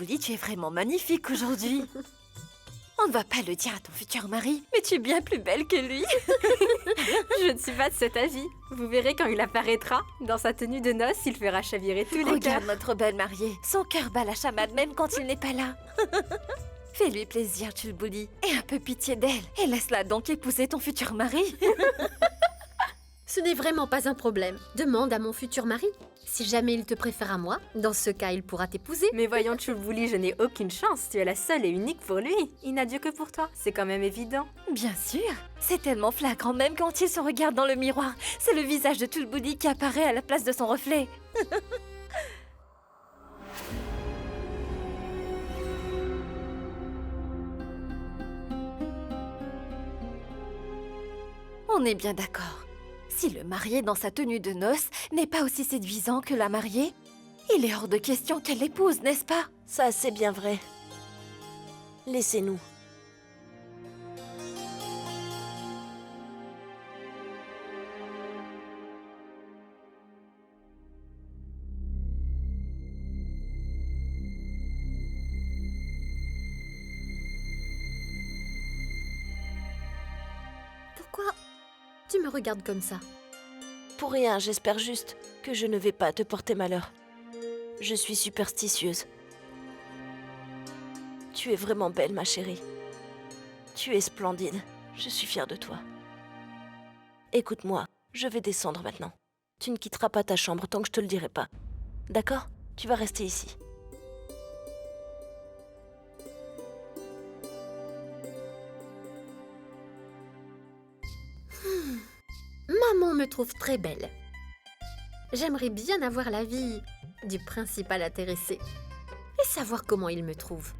Chulbouli, tu es vraiment magnifique aujourd'hui. On ne va pas le dire à ton futur mari, mais tu es bien plus belle que lui. Je ne suis pas de cet avis. Vous verrez quand il apparaîtra. Dans sa tenue de noces, il fera chavirer tous les cœurs. Regarde notre belle mariée. Son cœur bat la chamade même quand il n'est pas là. Fais-lui plaisir, Chulbouli, et un peu pitié d'elle. Et laisse-la donc épouser ton futur mari. Ce n'est vraiment pas un problème. Demande à mon futur mari. Si jamais il te préfère à moi, dans ce cas, il pourra t'épouser. Mais voyons, Chulbouli, je n'ai aucune chance. Tu es la seule et unique pour lui. Il n'a Dieu que pour toi. C'est quand même évident. Bien sûr, c'est tellement flagrant même quand il se regarde dans le miroir. C'est le visage de Chulbouli qui apparaît à la place de son reflet. On est bien d'accord. Si le marié dans sa tenue de noces n'est pas aussi séduisant que la mariée, il est hors de question qu'elle l'épouse, n'est-ce pas? Ça, c'est bien vrai. Laissez-nous. Pourquoi tu me regardes comme ça? Pour rien, j'espère juste que je ne vais pas te porter malheur. Je suis superstitieuse. Tu es vraiment belle, ma chérie. Tu es splendide. Je suis fière de toi. Écoute-moi, je vais descendre maintenant. Tu ne quitteras pas ta chambre tant que je te le dirai pas. D'accord? Tu vas rester ici. Maman me trouve très belle. J'aimerais bien avoir l'avis du principal intéressé et savoir comment il me trouve.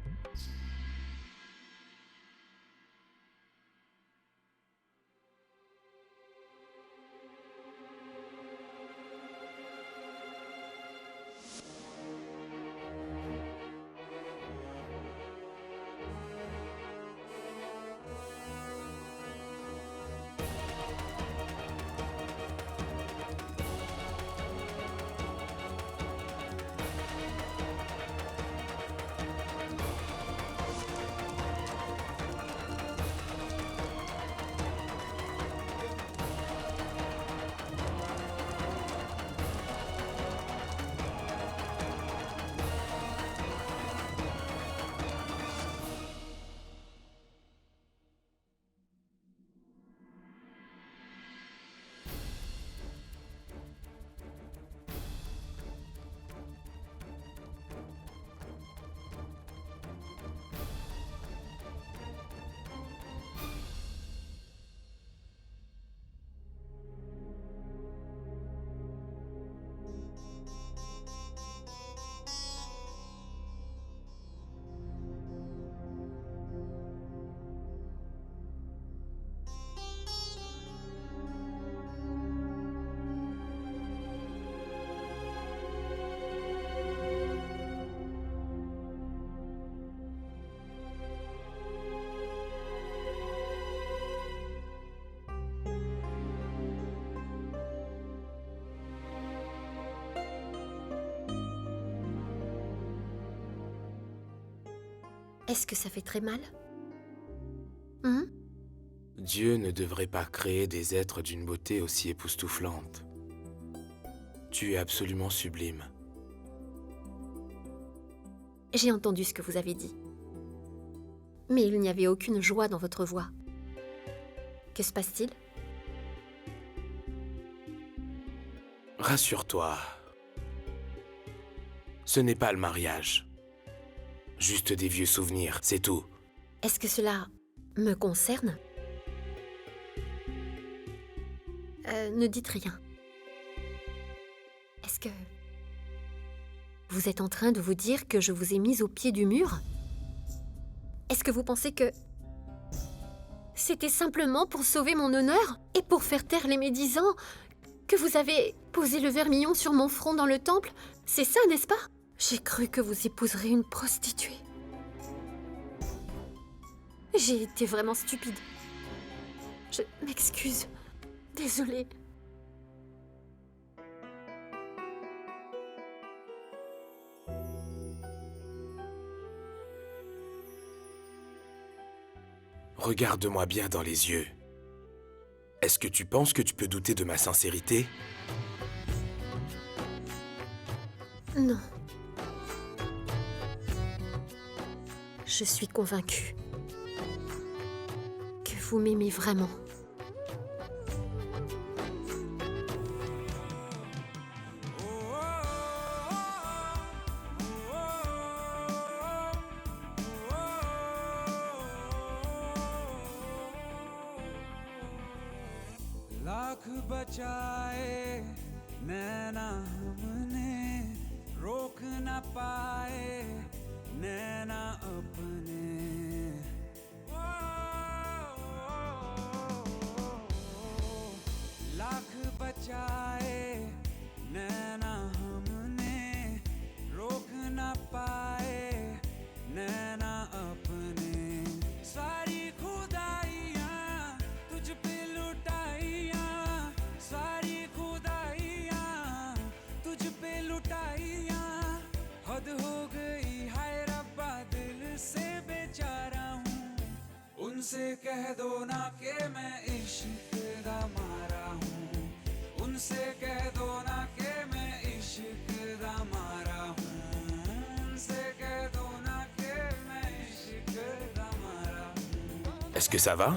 Est-ce que ça fait très mal? Dieu ne devrait pas créer des êtres d'une beauté aussi époustouflante. Tu es absolument sublime. J'ai entendu ce que vous avez dit. Mais il n'y avait aucune joie dans votre voix. Que se passe-t-il? Rassure-toi. Ce n'est pas le mariage. Juste des vieux souvenirs, c'est tout. Est-ce que cela me concerne? Ne dites rien. Est-ce que vous êtes en train de vous dire que je vous ai mise au pied du mur? Est-ce que vous pensez que c'était simplement pour sauver mon honneur et pour faire taire les médisants que vous avez posé le vermillon sur mon front dans le temple? C'est ça, n'est-ce pas? J'ai cru que vous épouserez une prostituée. J'ai été vraiment stupide. Je m'excuse. Désolée. Regarde-moi bien dans les yeux. Est-ce que tu penses que tu peux douter de ma sincérité? Non. Je suis convaincue que vous m'aimez vraiment. Lakh बचाए नैना हमने रोक न पाए नैना अपने लाख बचाए नैना हमने रोक न पाए नैना अपने सारी खुदाइयाँ तुझ पे लुटाइयाँ सारी खुदाइयाँ तुझ पे लुटाइयाँ हद हो गई हाय रब्बा दिल से बेचारा हूँ उनसे कह दो ना कि मैं इश्क दा मारा हूँ उनसे कह दो ना कि मैं इश्क दा मारा हूँ उनसे कह दो ना कि मैं इश्क दा मारा हूँ Est-ce que ça va?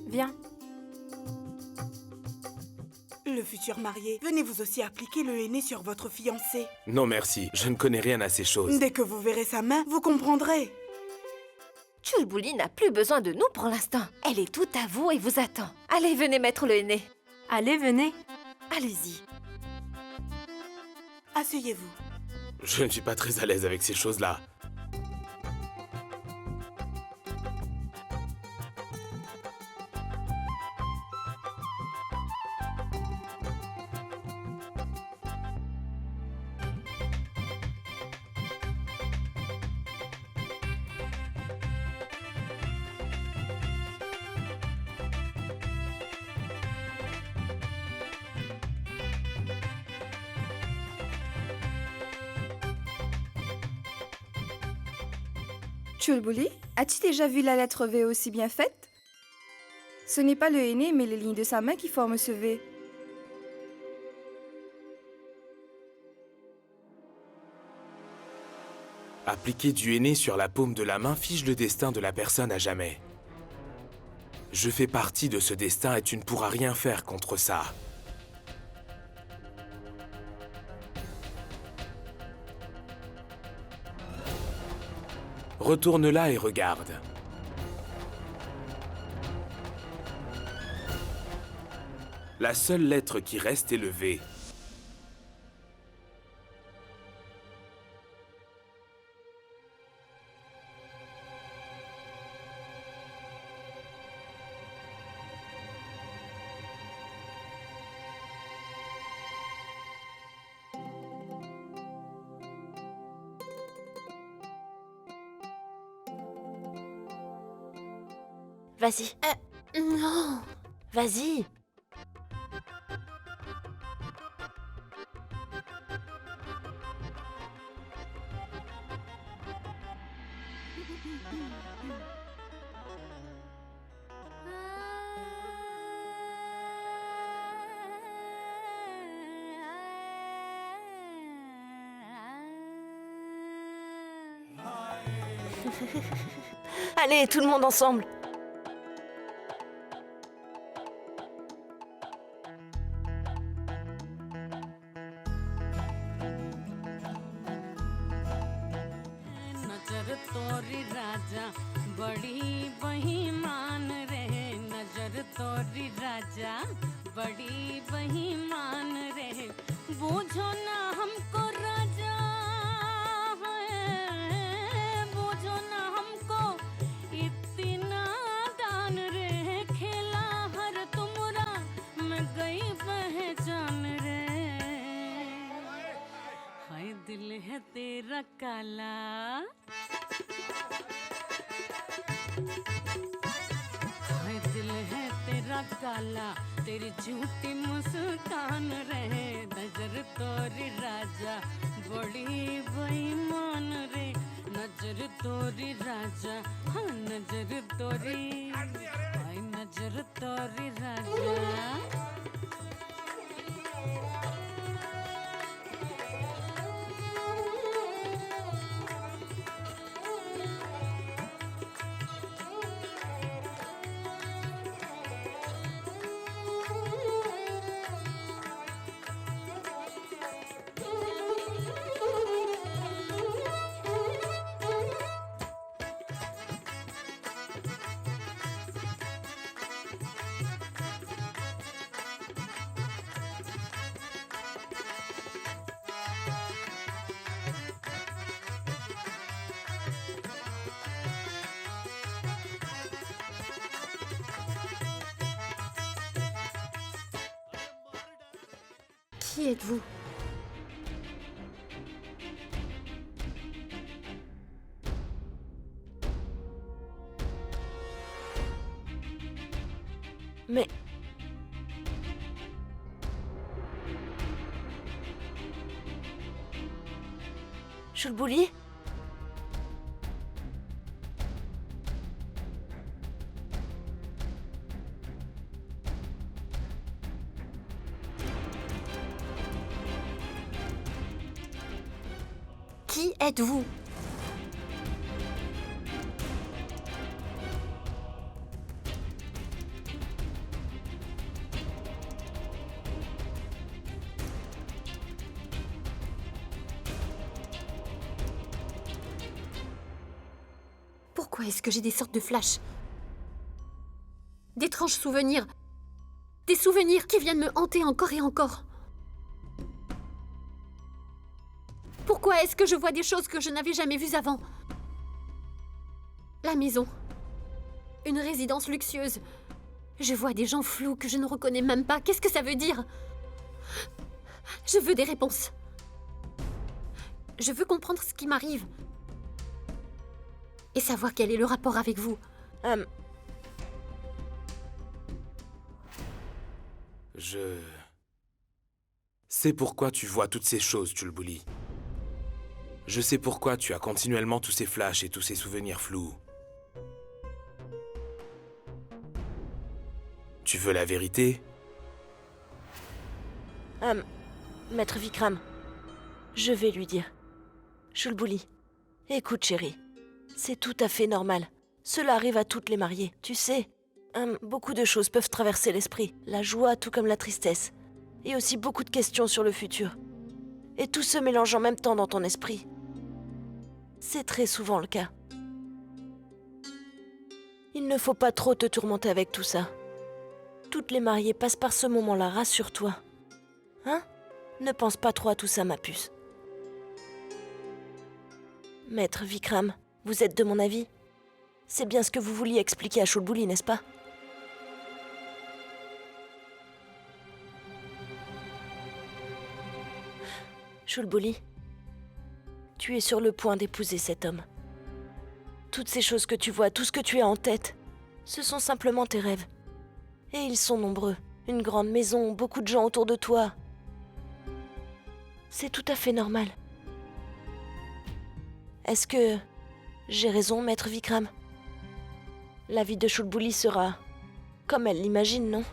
Viens. Le futur marié, venez vous aussi appliquer le henné sur votre fiancé. Non merci, je ne connais rien à ces choses. Dès que vous verrez sa main, vous comprendrez. Chulbuli n'a plus besoin de nous pour l'instant. Elle est tout à vous et vous attend. Allez, venez mettre le henné. Allez, venez. Allez-y. Asseyez-vous. Je ne suis pas très à l'aise avec ces choses-là. Chulbuli, as-tu déjà vu la lettre V aussi bien faite? Ce n'est pas le henné, mais les lignes de sa main qui forment ce V. Appliquer du henné sur la paume de la main fige le destin de la personne à jamais. Je fais partie de ce destin et tu ne pourras rien faire contre ça. Retourne là et regarde. La seule lettre qui reste est le V. Vas-y, Non. vas-y. Allez, tout le monde ensemble. नजर तोरी राजा बड़ी बेईमान रे नजर तोरी राजा बड़ी बेईमान रे बूझो ना हमको राजा है तेरा काला हाय दिल है तेरा काला तेरी झूठी मुस्कान रहे नजर तोरी राजा बड़ी बेईमान रे नजर तोरी राजा हाँ नजर तोरी हाय नजर तोरी राजा Qui êtes-vous? Mais... Chulbouli? Qui êtes-vous? Pourquoi est-ce que j'ai des sortes de flashs? D'étranges souvenirs. Des souvenirs qui viennent me hanter encore et encore. Pourquoi est-ce que je vois des choses que je n'avais jamais vues avant? La maison. Une résidence luxueuse. Je vois des gens flous que je ne reconnais même pas. Qu'est-ce que ça veut dire? Je veux des réponses. Je veux comprendre ce qui m'arrive. Et savoir quel est le rapport avec vous. Je sais pourquoi tu vois toutes ces choses, Chulbouli. Je sais pourquoi tu as continuellement tous ces flashs et tous ces souvenirs flous. Tu veux la vérité? Maître Vikram, je vais lui dire. Chulbouli, écoute chérie, c'est tout à fait normal. Cela arrive à toutes les mariées, tu sais. Beaucoup de choses peuvent traverser l'esprit, la joie tout comme la tristesse, et aussi beaucoup de questions sur le futur. Et tout se mélange en même temps dans ton esprit. C'est très souvent le cas. Il ne faut pas trop te tourmenter avec tout ça. Toutes les mariées passent par ce moment-là, rassure-toi. Hein? Ne pense pas trop à tout ça, ma puce. Maître Vikram, vous êtes de mon avis? C'est bien ce que vous vouliez expliquer à Chulbouli, n'est-ce pas? Chulbouli, tu es sur le point d'épouser cet homme. Toutes ces choses que tu vois, tout ce que tu as en tête, ce sont simplement tes rêves. Et ils sont nombreux. Une grande maison, beaucoup de gens autour de toi. C'est tout à fait normal. Est-ce que j'ai raison, Maître Vikram? La vie de Chulbouli sera comme elle l'imagine, non?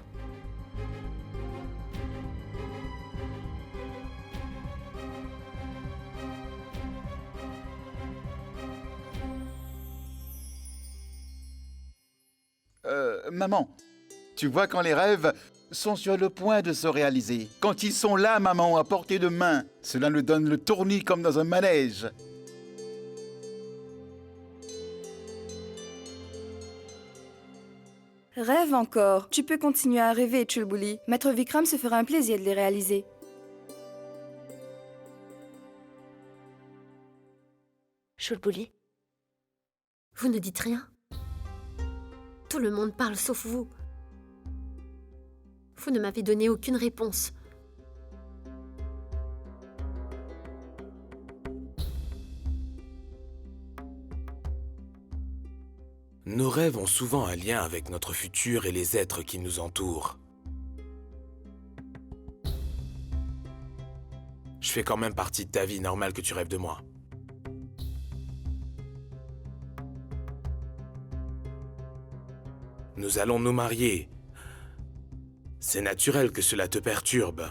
Maman, tu vois quand les rêves sont sur le point de se réaliser. Quand ils sont là, maman, à portée de main, cela nous donne le tournis comme dans un manège. Rêve encore. Tu peux continuer à rêver, Chulbouli. Maître Vikram se fera un plaisir de les réaliser. Chulbouli? Vous ne dites rien? Tout le monde parle sauf vous. Vous ne m'avez donné aucune réponse. Nos rêves ont souvent un lien avec notre futur et les êtres qui nous entourent. Je fais quand même partie de ta vie, normal que tu rêves de moi. Nous allons nous marier. C'est naturel que cela te perturbe.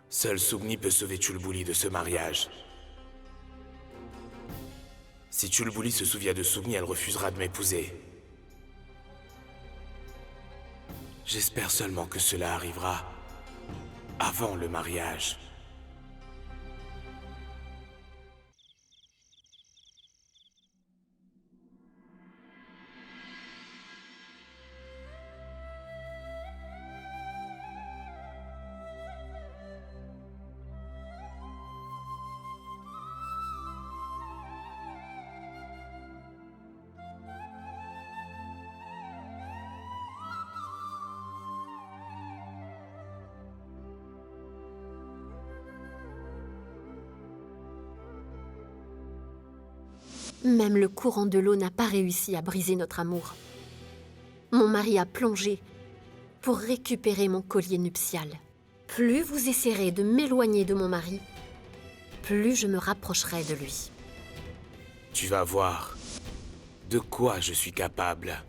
Seul Sugni peut sauver Chulbuli de ce mariage. Si Chulbuli se souvient de Sugni, elle refusera de m'épouser. J'espère seulement que cela arrivera avant le mariage. Même le courant de l'eau n'a pas réussi à briser notre amour. Mon mari a plongé pour récupérer mon collier nuptial. Plus vous essaierez de m'éloigner de mon mari, plus je me rapprocherai de lui. Tu vas voir de quoi je suis capable.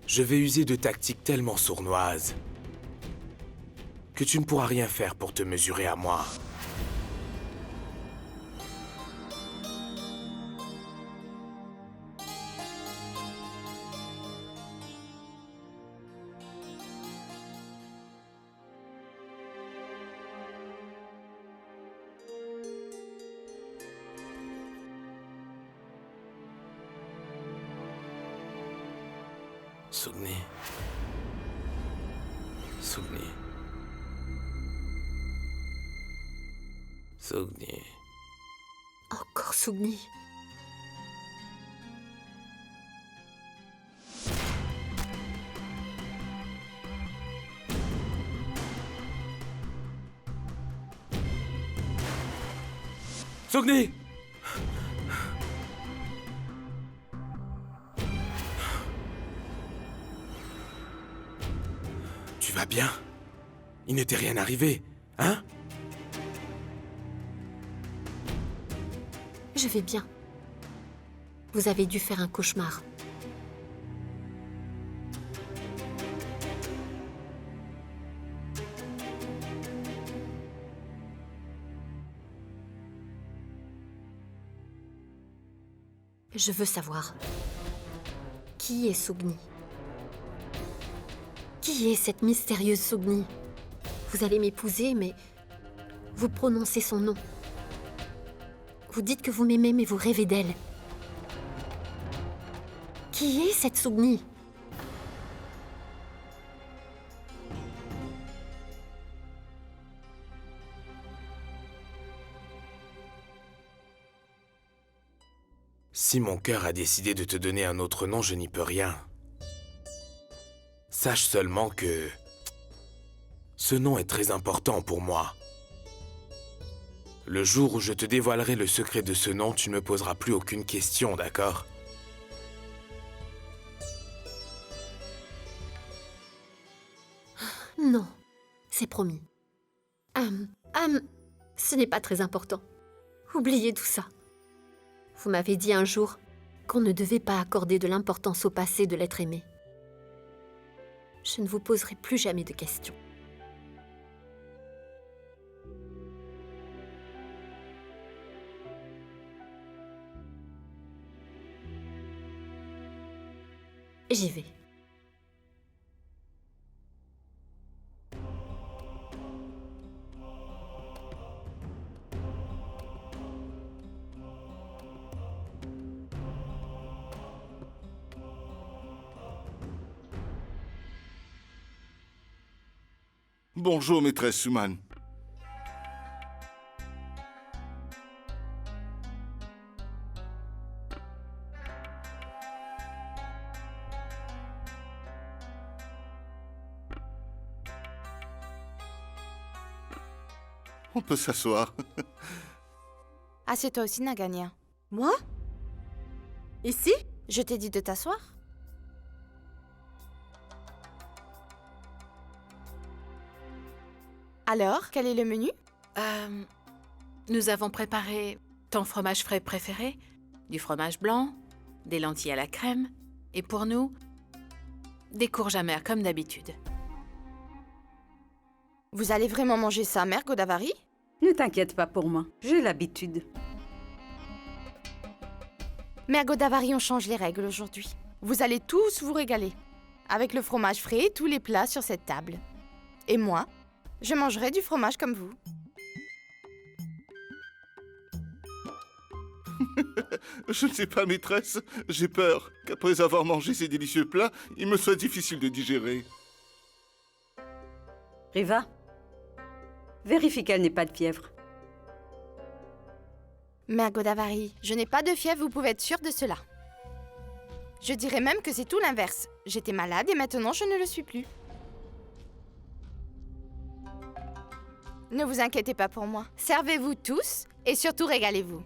Je vais user de tactiques tellement sournoises que tu ne pourras rien faire pour te mesurer à moi. Sugni. Sugni. Sugni. Encore Sugni. Sugni! Tu vas bien? Il ne t'est rien arrivé, hein? Je vais bien. Vous avez dû faire un cauchemar. Je veux savoir. Qui est Sugni? Qui est cette mystérieuse Sugni? Vous allez m'épouser, mais vous prononcez son nom. Vous dites que vous m'aimez, mais vous rêvez d'elle. Qui est cette Sugni? Si mon cœur a décidé de te donner un autre nom, je n'y peux rien. Sache seulement que ce nom est très important pour moi. Le jour où je te dévoilerai le secret de ce nom, tu ne me poseras plus aucune question, d'accord? Non, c'est promis. Ce n'est pas très important. Oubliez tout ça. Vous m'avez dit un jour qu'on ne devait pas accorder de l'importance au passé de l'être aimé. Je ne vous poserai plus jamais de questions. J'y vais. Bonjour, maîtresse Suman. On peut s'asseoir. Assieds-toi aussi, Nagania. Moi? Ici? Je t'ai dit de t'asseoir. Alors, quel est le menu? Nous avons préparé ton fromage frais préféré, du fromage blanc, des lentilles à la crème, et pour nous, des courges amères comme d'habitude. Vous allez vraiment manger ça, Mère Godavari? Ne t'inquiète pas pour moi, j'ai l'habitude. Mère Godavari, on change les règles aujourd'hui. Vous allez tous vous régaler. Avec le fromage frais et tous les plats sur cette table. Et moi, je mangerai du fromage comme vous. Je ne sais pas, maîtresse. J'ai peur qu'après avoir mangé ces délicieux plats, il me soit difficile de digérer. Riva, vérifie qu'elle n'ait pas de fièvre. Mère Godavari, je n'ai pas de fièvre, vous pouvez être sûre de cela. Je dirais même que c'est tout l'inverse. J'étais malade et maintenant je ne le suis plus. Ne vous inquiétez pas pour moi. Servez-vous tous et surtout régalez-vous.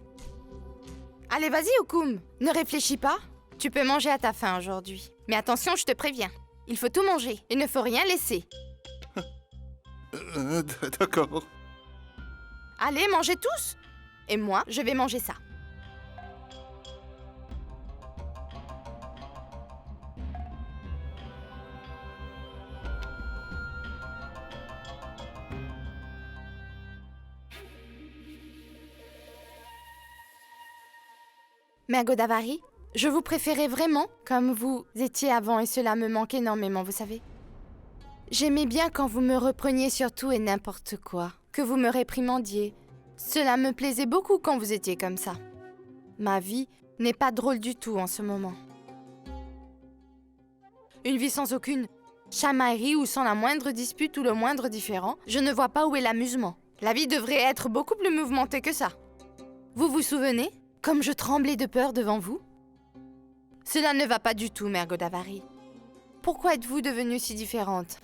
Allez, vas-y, Okoum. Ne réfléchis pas. Tu peux manger à ta faim aujourd'hui. Mais attention, je te préviens. Il faut tout manger. Il ne faut rien laisser. D'accord. Allez, mangez tous. Et moi, je vais manger ça. Mère Godavari, je vous préférais vraiment comme vous étiez avant et cela me manque énormément, vous savez. J'aimais bien quand vous me repreniez sur tout et n'importe quoi, que vous me réprimandiez. Cela me plaisait beaucoup quand vous étiez comme ça. Ma vie n'est pas drôle du tout en ce moment. Une vie sans aucune chamaillerie ou sans la moindre dispute ou le moindre différend, je ne vois pas où est l'amusement. La vie devrait être beaucoup plus mouvementée que ça. Vous vous souvenez ? Comme je tremblais de peur devant vous. Cela ne va pas du tout, Mère Godavari. Pourquoi êtes-vous devenue si différente?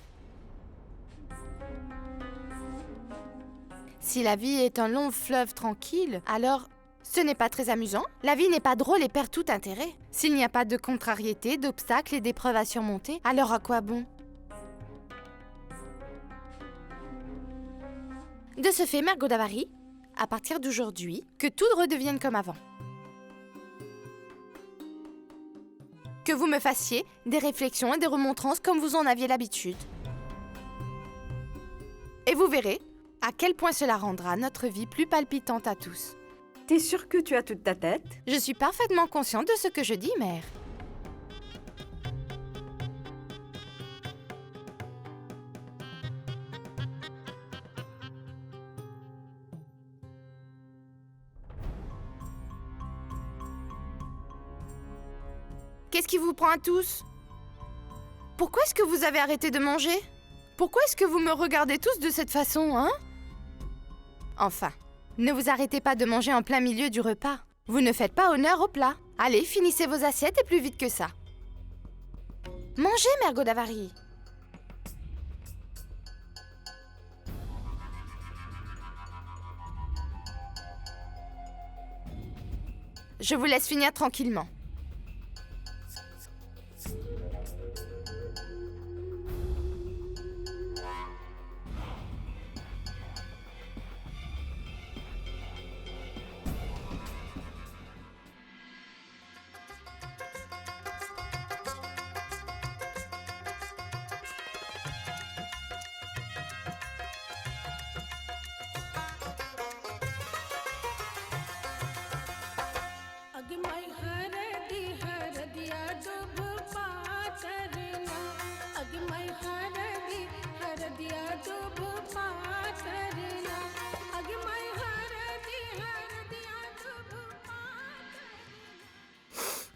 Si la vie est un long fleuve tranquille, alors ce n'est pas très amusant. La vie n'est pas drôle et perd tout intérêt. S'il n'y a pas de contrariétés, d'obstacles et d'épreuves à surmonter, alors à quoi bon? De ce fait, Mère Godavari, à partir d'aujourd'hui, que tout redevienne comme avant. Que vous me fassiez des réflexions et des remontrances comme vous en aviez l'habitude. Et vous verrez à quel point cela rendra notre vie plus palpitante à tous. T'es sûre que tu as toute ta tête? Je suis parfaitement consciente de ce que je dis, mère. Qu'est-ce qui vous prend à tous? Pourquoi est-ce que vous avez arrêté de manger? Pourquoi est-ce que vous me regardez tous de cette façon, hein? Enfin, ne vous arrêtez pas de manger en plein milieu du repas. Vous ne faites pas honneur au plat. Allez, finissez vos assiettes et plus vite que ça. Mangez, Mère Godavari. Je vous laisse finir tranquillement.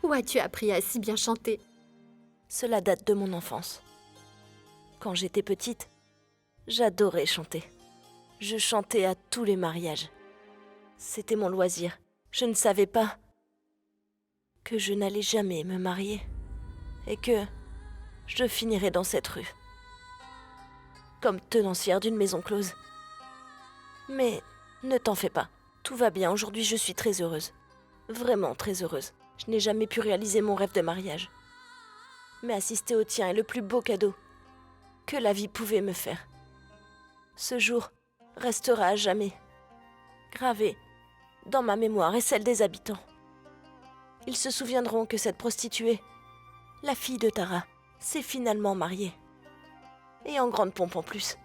Où as-tu appris à si bien chanter? Cela date de mon enfance. Quand j'étais petite, J'adorais chanter. Je chantais à tous les mariages. C'était mon loisir. Je ne savais pas que je n'allais jamais me marier et que je finirais dans cette rue, comme tenancière d'une maison close. Mais ne t'en fais pas, tout va bien. Aujourd'hui, je suis très heureuse. Vraiment très heureuse. Je n'ai jamais pu réaliser mon rêve de mariage. Mais assister au tien est le plus beau cadeau que la vie pouvait me faire. Ce jour restera à jamais gravé dans ma mémoire et celle des habitants. Ils se souviendront que cette prostituée, la fille de Tara, s'est finalement mariée. Et en grande pompe en plus.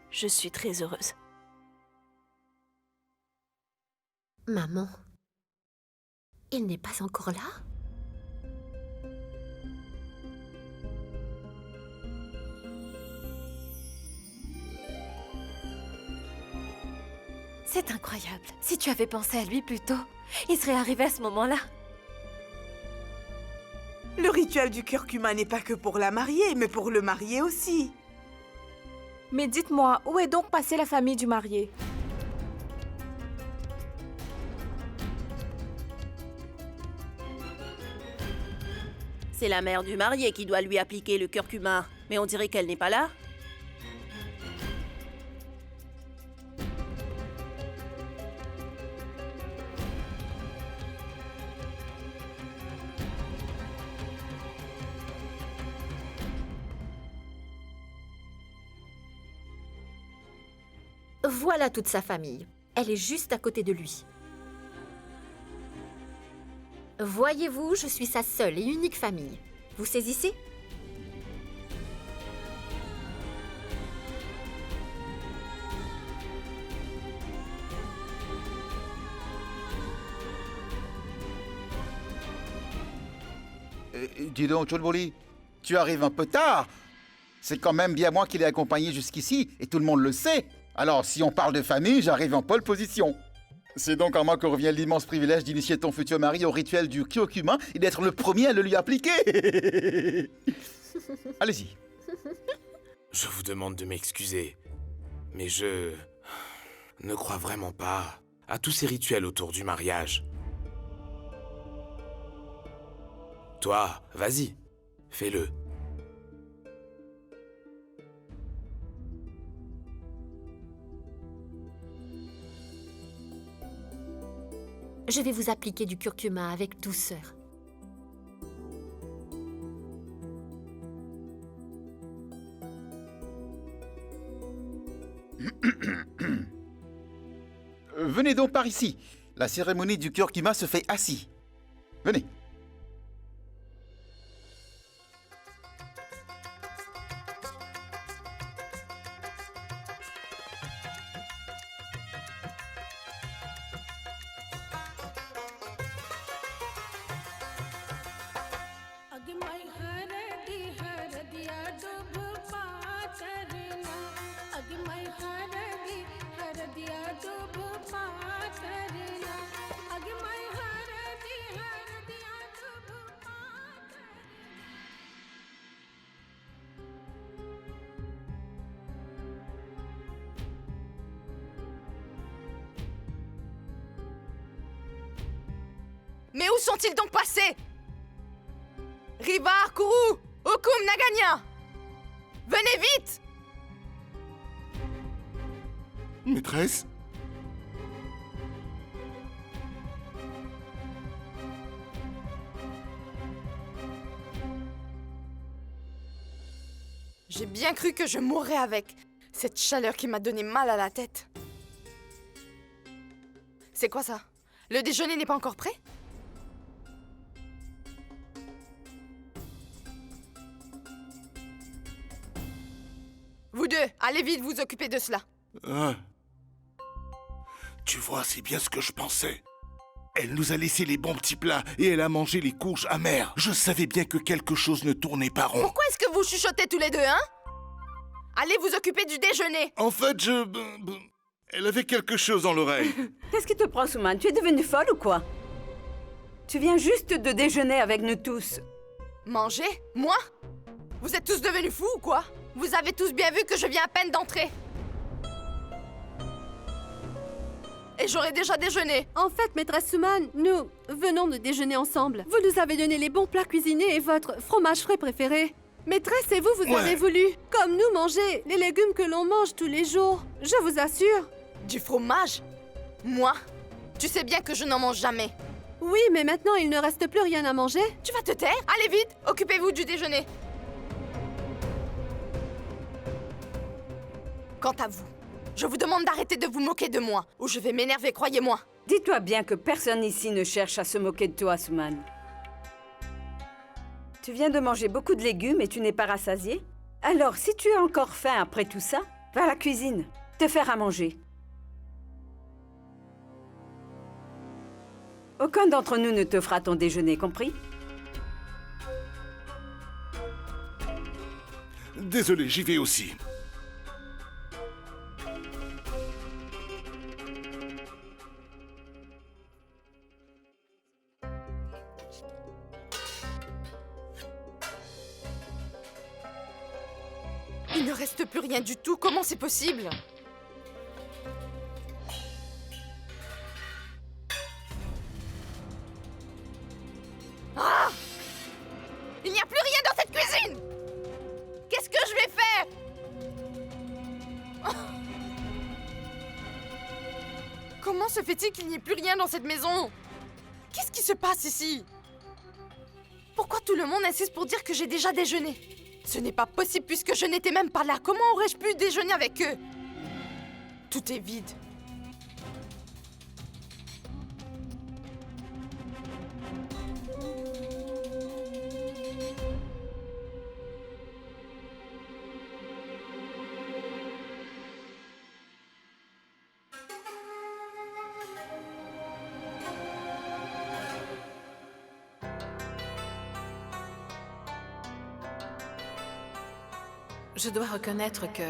Je suis très heureuse. Maman, il n'est pas encore là? C'est incroyable. Si tu avais pensé à lui plus tôt, il serait arrivé à ce moment-là. Le rituel du curcuma n'est pas que pour la mariée, mais pour le marié aussi. Mais dites-moi, où est donc passée la famille du marié? C'est la mère du marié qui doit lui appliquer le curcuma. Mais on dirait qu'elle n'est pas là. Voilà toute sa famille. Elle est juste à côté de lui. Voyez-vous, je suis sa seule et unique famille. Vous saisissez? Dis donc, Chulbuli, tu arrives un peu tard. C'est quand même bien moi qui l'ai accompagné jusqu'ici, et tout le monde le sait. Alors, si on parle de famille, j'arrive en pole position. C'est donc à moi que revient l'immense privilège d'initier ton futur mari au rituel du curcuma et d'être le premier à le lui appliquer. Allez-y. Je vous demande de m'excuser, mais je ne crois vraiment pas à tous ces rituels autour du mariage. Toi, vas-y, fais-le. Je vais vous appliquer du curcuma avec douceur. Venez donc par ici. La cérémonie du curcuma se fait assis. Venez. Mais où sont-ils donc passés? Rivar, Kourou, Okum, Naganya! Venez vite! Maîtresse? J'ai bien cru que je mourrais avec cette chaleur qui m'a donné mal à la tête. C'est quoi ça? Le déjeuner n'est pas encore prêt? Vous deux, allez vite vous occuper de cela. Tu vois, c'est bien ce que je pensais. Elle nous a laissé les bons petits plats et elle a mangé les courges amères. Je savais bien que quelque chose ne tournait pas rond. Pourquoi est-ce que vous chuchotez tous les deux, hein? Allez vous occuper du déjeuner. En fait, elle avait quelque chose dans l'oreille. Qu'est-ce qui te prend, Souman? Tu es devenue folle ou quoi? Tu viens juste de déjeuner avec nous tous. Manger? Moi? Vous êtes tous devenus fous ou quoi? Vous avez tous bien vu que je viens à peine d'entrer. Et j'aurais déjà déjeuné. En fait, maîtresse Suman, nous venons de déjeuner ensemble. Vous nous avez donné les bons plats cuisinés et votre fromage frais préféré. Maîtresse et vous, vous avez voulu, comme nous, manger les légumes que l'on mange tous les jours. Je vous assure. Du fromage? Moi? Tu sais bien que je n'en mange jamais. Oui, mais maintenant, il ne reste plus rien à manger. Tu vas te taire? Allez vite, occupez-vous du déjeuner. Quant à vous, je vous demande d'arrêter de vous moquer de moi, ou je vais m'énerver, croyez-moi. Dis-toi bien que personne ici ne cherche à se moquer de toi, Suman. Tu viens de manger beaucoup de légumes et tu n'es pas rassasié? Alors, si tu as encore faim après tout ça, va à la cuisine, te faire à manger. Aucun d'entre nous ne te fera ton déjeuner, compris? Désolé, j'y vais aussi. Il ne reste plus rien du tout, comment c'est possible? Ah! Il n'y a plus rien dans cette cuisine! Qu'est-ce que je vais faire? Ah! Comment se fait-il qu'il n'y ait plus rien dans cette maison? Qu'est-ce qui se passe ici? Pourquoi tout le monde insiste pour dire que j'ai déjà déjeuné? Ce n'est pas possible puisque je n'étais même pas là. Comment aurais-je pu déjeuner avec eux? Tout est vide. Je dois reconnaître que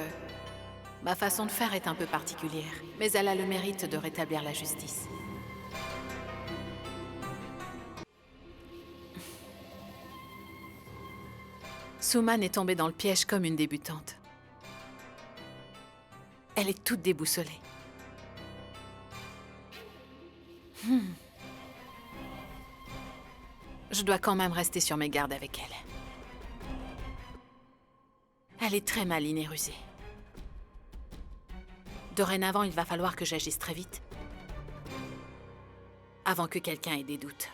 ma façon de faire est un peu particulière, mais elle a le mérite de rétablir la justice. Suman est tombée dans le piège comme une débutante. Elle est toute déboussolée. Je dois quand même rester sur mes gardes avec elle. Elle est très maline et rusée. Dorénavant, il va falloir que j'agisse très vite. Avant que quelqu'un ait des doutes.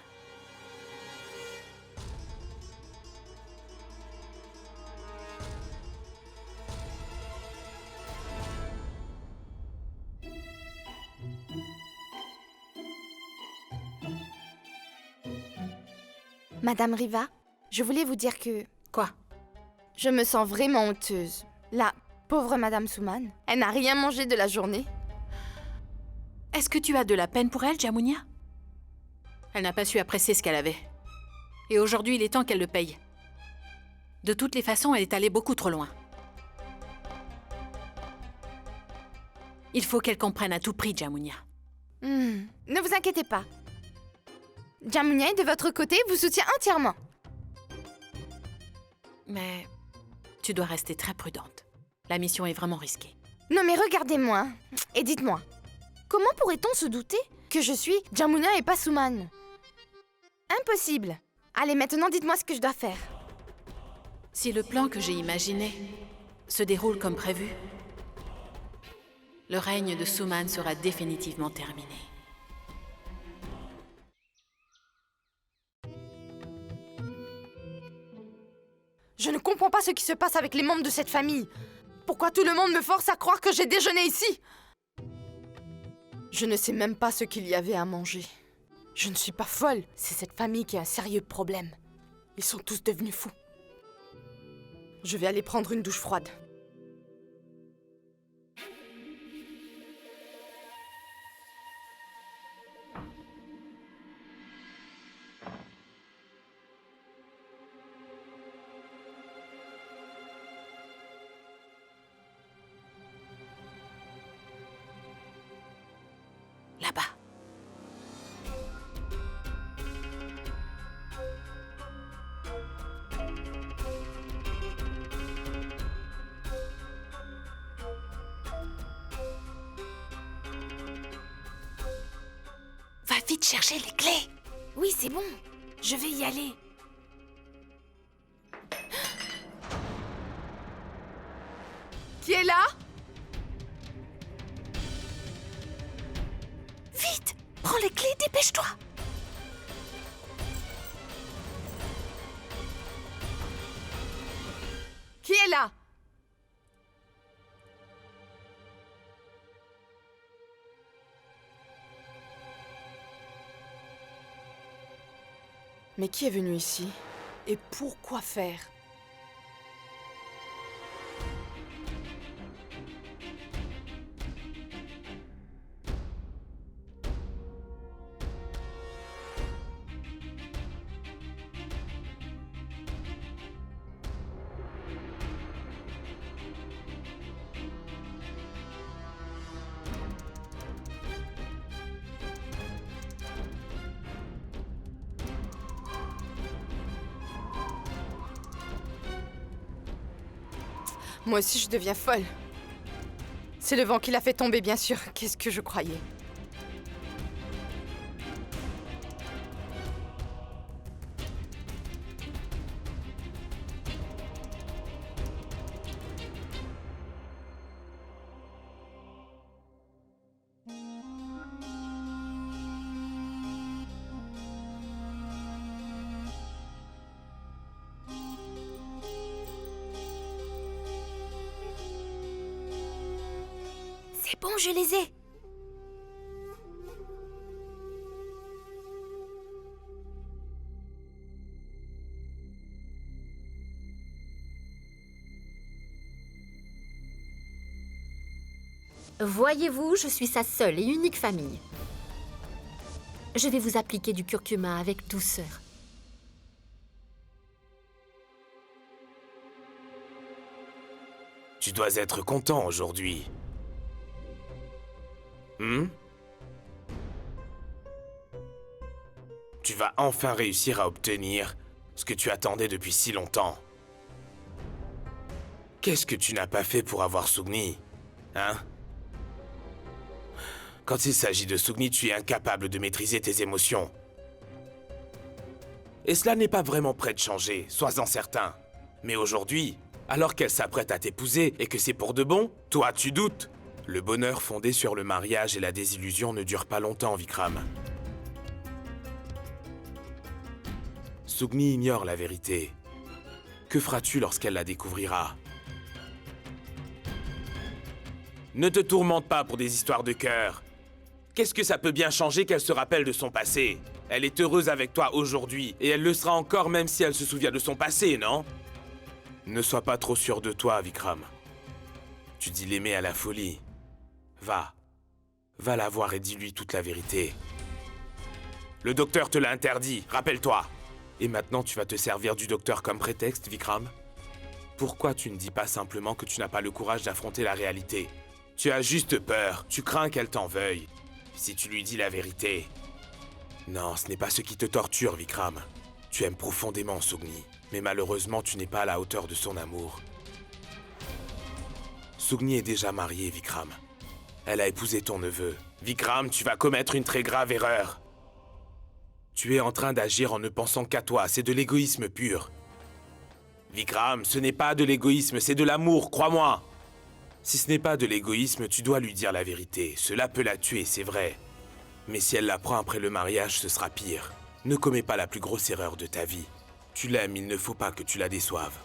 Madame Riva, je voulais vous dire que... Quoi? Je me sens vraiment honteuse. La pauvre Madame Suman, elle n'a rien mangé de la journée. Est-ce que tu as de la peine pour elle, Jamounia? Elle n'a pas su apprécier ce qu'elle avait. Et aujourd'hui, il est temps qu'elle le paye. De toutes les façons, elle est allée beaucoup trop loin. Il faut qu'elle comprenne à tout prix, Jamounia. Ne vous inquiétez pas. Jamounia est de votre côté, vous soutient entièrement. Mais tu dois rester très prudente. La mission est vraiment risquée. Non mais regardez-moi et dites-moi, comment pourrait-on se douter que je suis Jamounia et pas Suman? Impossible. Allez, maintenant dites-moi ce que je dois faire. Si le plan que j'ai imaginé se déroule comme prévu, le règne de Suman sera définitivement terminé. Je ne comprends pas ce qui se passe avec les membres de cette famille. Pourquoi tout le monde me force à croire que j'ai déjeuné ici? Je ne sais même pas ce qu'il y avait à manger. Je ne suis pas folle. C'est cette famille qui a un sérieux problème. Ils sont tous devenus fous. Je vais aller prendre une douche froide. Là-bas. vite chercher les clés. Oui, c'est bon. Je vais y aller. Qui est là? Vite, prends les clés, dépêche-toi. Qui est là? Mais qui est venu ici? Et pourquoi faire? Moi aussi, je deviens folle. C'est le vent qui l'a fait tomber, bien sûr. Qu'est-ce que je croyais? C'est bon, je les ai. Voyez-vous, je suis sa seule et unique famille. Je vais vous appliquer du curcuma avec douceur. Tu dois être content aujourd'hui. Tu vas enfin réussir à obtenir ce que tu attendais depuis si longtemps. Qu'est-ce que tu n'as pas fait pour avoir Sugni, hein? Quand il s'agit de Sugni, tu es incapable de maîtriser tes émotions. Et cela n'est pas vraiment prêt de changer, sois-en certain. Mais aujourd'hui, alors qu'elle s'apprête à t'épouser et que c'est pour de bon, toi tu doutes. Le bonheur fondé sur le mariage et la désillusion ne dure pas longtemps, Vikram. Sugni ignore la vérité. Que feras-tu lorsqu'elle la découvrira? Ne te tourmente pas pour des histoires de cœur. Qu'est-ce que ça peut bien changer qu'elle se rappelle de son passé? Elle est heureuse avec toi aujourd'hui, et elle le sera encore même si elle se souvient de son passé, non? Ne sois pas trop sûr de toi, Vikram. Tu dis l'aimer à la folie. Va la voir et dis-lui toute la vérité. Le docteur te l'a interdit, rappelle-toi. Et maintenant tu vas te servir du docteur comme prétexte, Vikram? Pourquoi tu ne dis pas simplement que tu n'as pas le courage d'affronter la réalité? Tu as juste peur, tu crains qu'elle t'en veuille. Si tu lui dis la vérité... Non, ce n'est pas ce qui te torture, Vikram. Tu aimes profondément Sugni, mais malheureusement tu n'es pas à la hauteur de son amour. Sugni est déjà mariée, Vikram. Elle a épousé ton neveu. Vikram, tu vas commettre une très grave erreur. Tu es en train d'agir en ne pensant qu'à toi, c'est de l'égoïsme pur. Vikram, ce n'est pas de l'égoïsme, c'est de l'amour, crois-moi. Si ce n'est pas de l'égoïsme, tu dois lui dire la vérité. Cela peut la tuer, c'est vrai. Mais si elle l'apprend après le mariage, ce sera pire. Ne commets pas la plus grosse erreur de ta vie. Tu l'aimes, il ne faut pas que tu la déçoives.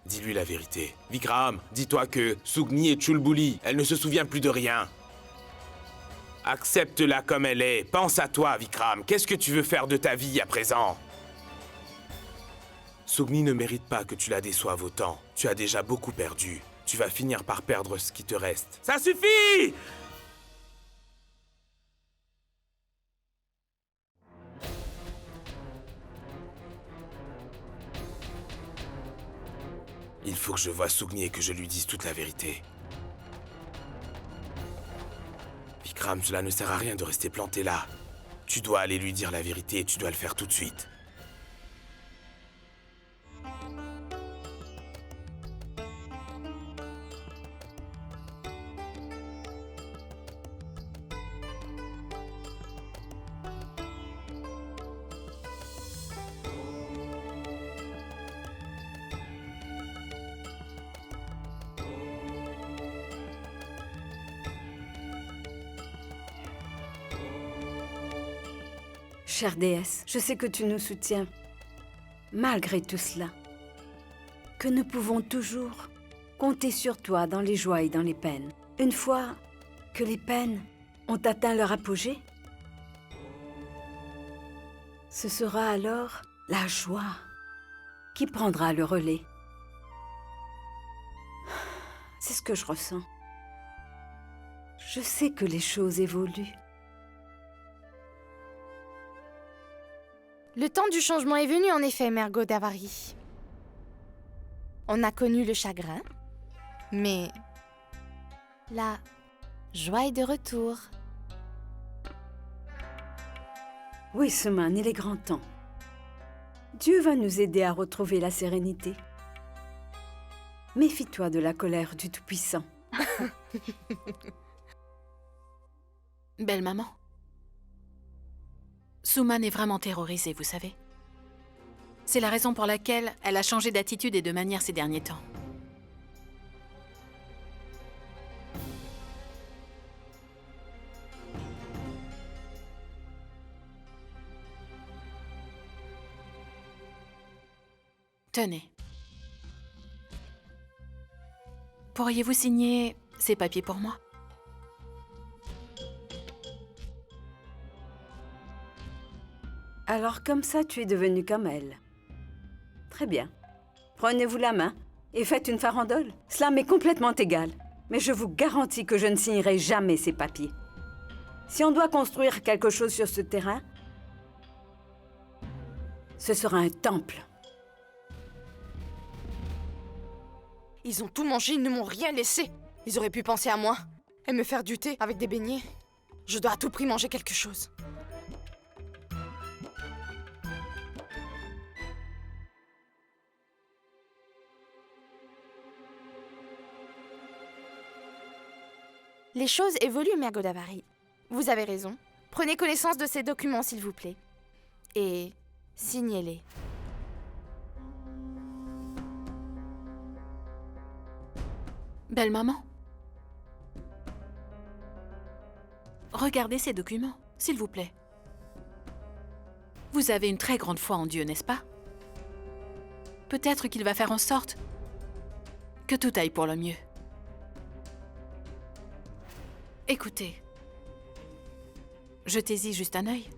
Dis-lui la vérité. Vikram, dis-toi que Sugni est Chulbuli. Elle ne se souvient plus de rien. Accepte-la comme elle est. Pense à toi, Vikram. Qu'est-ce que tu veux faire de ta vie à présent? Sugni ne mérite pas que tu la déçoives autant. Tu as déjà beaucoup perdu. Tu vas finir par perdre ce qui te reste. Ça suffit! Il faut que je voie Sugni et que je lui dise toute la vérité. Vikram, cela ne sert à rien de rester planté là. Tu dois aller lui dire la vérité et tu dois le faire tout de suite. chère déesse, je sais que tu nous soutiens, malgré tout cela, que nous pouvons toujours compter sur toi dans les joies et dans les peines. Une fois que les peines ont atteint leur apogée, ce sera alors la joie qui prendra le relais. C'est ce que je ressens. Je sais que les choses évoluent. Le temps du changement est venu, en effet, Mère Godavari. On a connu le chagrin, mais la joie est de retour. Oui, Suman, il est grand temps. Dieu va nous aider à retrouver la sérénité. Méfie-toi de la colère du Tout-Puissant. Belle maman. Suman est vraiment terrorisée, vous savez. C'est la raison pour laquelle elle a changé d'attitude et de manière ces derniers temps. Tenez. Pourriez-vous signer ces papiers pour moi? Alors comme ça, tu es devenue comme elle. Très bien. Prenez-vous la main et faites une farandole. Cela m'est complètement égal. Mais je vous garantis que je ne signerai jamais ces papiers. Si on doit construire quelque chose sur ce terrain, ce sera un temple. Ils ont tout mangé, ils ne m'ont rien laissé. Ils auraient pu penser à moi et me faire du thé avec des beignets. Je dois à tout prix manger quelque chose. Les choses évoluent, Mère Godavari. Vous avez raison. Prenez connaissance de ces documents, s'il vous plaît. Et signez-les. Belle maman. Regardez ces documents, s'il vous plaît. Vous avez une très grande foi en Dieu, n'est-ce pas? Peut-être qu'il va faire en sorte que tout aille pour le mieux. Écoutez, jetez-y juste un œil.